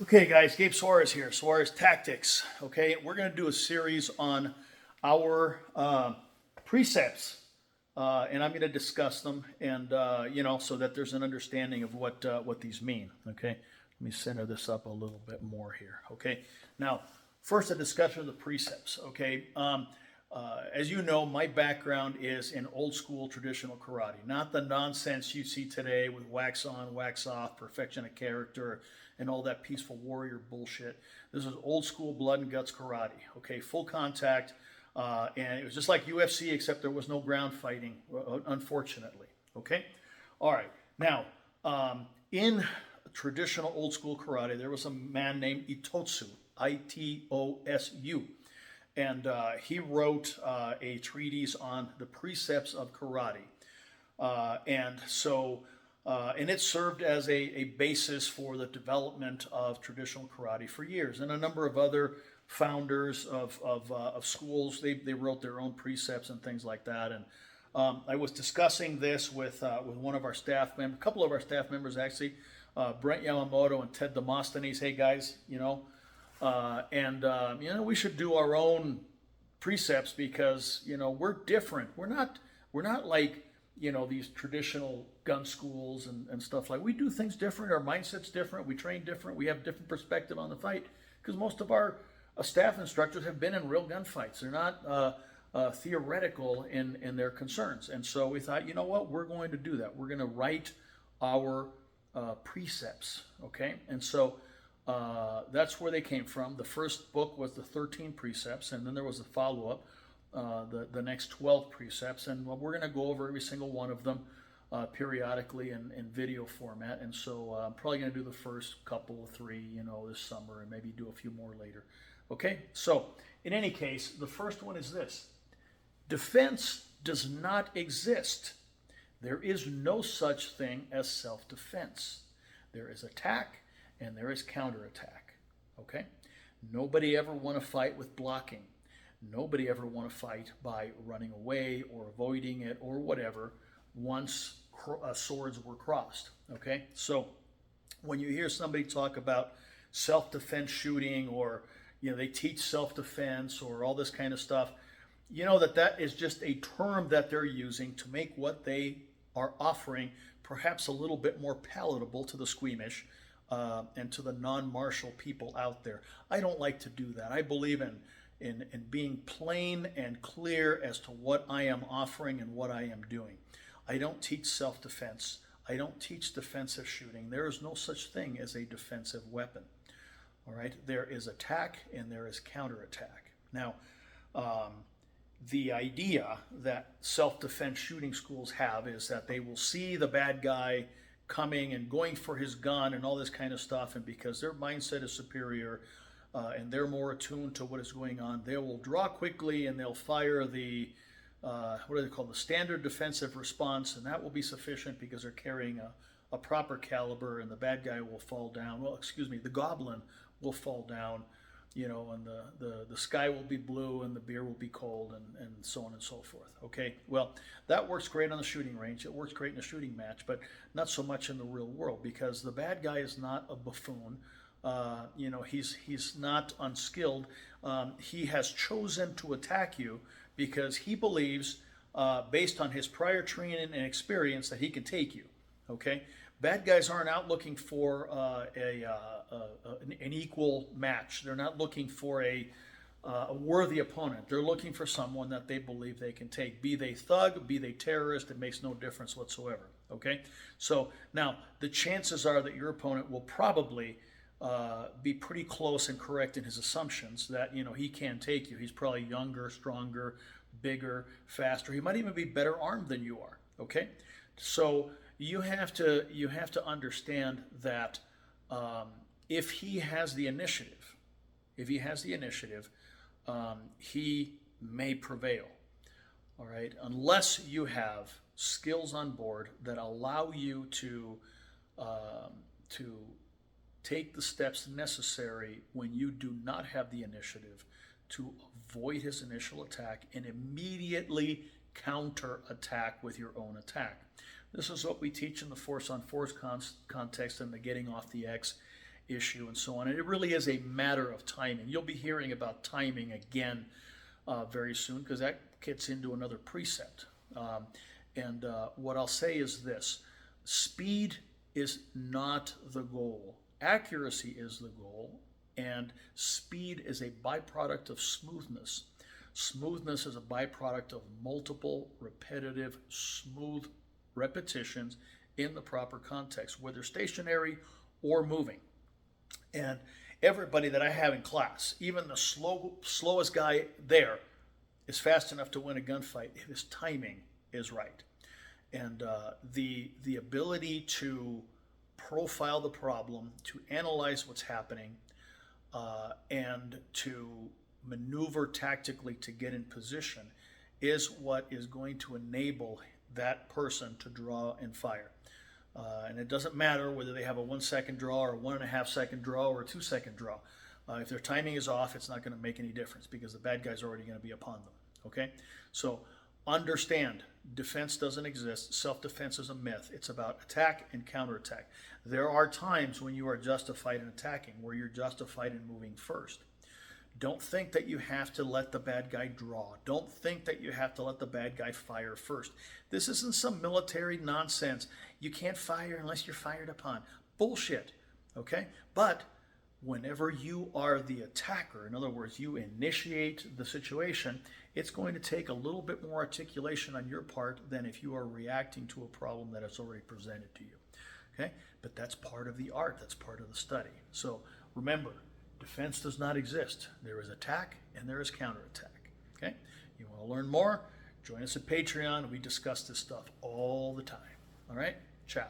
Okay, guys, Gabe Suarez here, Suarez Tactics. Okay, we're going to do a series on our precepts, and I'm going to discuss them, and so that there's an understanding of what these mean. Okay, let me center this up a little bit more here. Okay, now first a discussion of the precepts. Okay, as you know, my background is in old school traditional karate, not the nonsense you see today with wax on, wax off, perfection of character, and all that peaceful warrior bullshit. This is old school blood and guts karate. Okay, full contact, and it was just like UFC, except there was no ground fighting, unfortunately. Okay, all right. Now, in traditional old school karate, there was a man named Itotsu, Itosu, and he wrote a treatise on the precepts of karate. And it served as a basis for the development of traditional karate for years. And a number of other founders of schools, they wrote their own precepts and things like that. And I was discussing this with one of our staff members, a couple of our staff members actually, Brent Yamamoto and Ted Demosthenes. Hey guys, we should do our own precepts because we're different. We're not like these traditional gun schools and stuff. Like, we do things different. Our mindset's different. We train different. We have different perspective on the fight because most of our staff instructors have been in real gunfights. They're not theoretical in their concerns. And so we thought, you know what, we're going to do that. We're going to write our precepts. Okay, and so that's where they came from. The first book was the 13 precepts, and then there was a follow-up, the next 12 precepts, and we're going to go over every single one of them periodically in video format. And so I'm probably going to do the first couple of three, this summer, and maybe do a few more later. Okay, so in any case, the first one is this: defense does not exist. There is no such thing as self-defense. There is attack and there is counterattack. Okay? Nobody ever won a fight with blocking. Nobody ever won a fight by running away or avoiding it or whatever once swords were crossed. Okay? So when you hear somebody talk about self-defense shooting, or they teach self-defense or all this kind of stuff, that is just a term that they're using to make what they are offering perhaps a little bit more palatable to the squeamish and to the non-martial people out there. I don't like to do that. I believe in being plain and clear as to what I am offering and what I am doing. I don't teach self-defense. I don't teach defensive shooting. There is no such thing as a defensive weapon. All right, there is attack and there is counterattack. Now, the idea that self-defense shooting schools have is that they will see the bad guy coming and going for his gun and all this kind of stuff, and because their mindset is superior and they're more attuned to what is going on, they will draw quickly and they'll fire the what do they call, the standard defensive response, and that will be sufficient because they're carrying a proper caliber, and the bad guy will fall down. Well, excuse me, the goblin will fall down, and the sky will be blue and the beer will be cold, and so on and so forth. Okay, well, that works great on the shooting range. It works great in a shooting match, but not so much in the real world, because the bad guy is not a buffoon. He's not unskilled. He has chosen to attack you because he believes, based on his prior training and experience, that he can take you. Okay, bad guys aren't out looking for an equal match. They're not looking for a worthy opponent. They're looking for someone that they believe they can take. Be they thug, be they terrorist, it makes no difference whatsoever. Okay, so now the chances are that your opponent will probably be pretty close and correct in his assumptions that he can take you. He's probably younger, stronger, bigger, faster. He might even be better armed than you are. Okay, so you have to understand that if he has the initiative, he may prevail. All right, unless you have skills on board that allow you to take the steps necessary when you do not have the initiative to avoid his initial attack and immediately counter attack with your own attack. This is what we teach in the force on force context and the getting off the X issue and so on. And it really is a matter of timing. You'll be hearing about timing again very soon, because that gets into another precept. And what I'll say is this: speed is not the goal. Accuracy is the goal, and speed is a byproduct of smoothness. Smoothness is a byproduct of multiple, repetitive, smooth repetitions in the proper context, whether stationary or moving. And everybody that I have in class, even the slowest guy there, is fast enough to win a gunfight if his timing is right. And the ability to profile the problem, to analyze what's happening, and to maneuver tactically to get in position is what is going to enable that person to draw and fire. And it doesn't matter whether they have a 1 second draw or a 1.5 second draw or a 2 second draw. If their timing is off, it's not going to make any difference, because the bad guy's already going to be upon them. Okay? So understand, defense doesn't exist. Self-defense is a myth. It's about attack and counterattack. There are times when you are justified in attacking, where you're justified in moving first. Don't think that you have to let the bad guy draw. Don't think that you have to let the bad guy fire first. This isn't some military nonsense. You can't fire unless you're fired upon. Bullshit. Okay? But whenever you are the attacker, in other words, you initiate the situation, it's going to take a little bit more articulation on your part than if you are reacting to a problem that is already presented to you. Okay? But that's part of the art. That's part of the study. So remember, defense does not exist. There is attack and there is counterattack. Okay? You want to learn more? Join us at Patreon. We discuss this stuff all the time. All right? Ciao.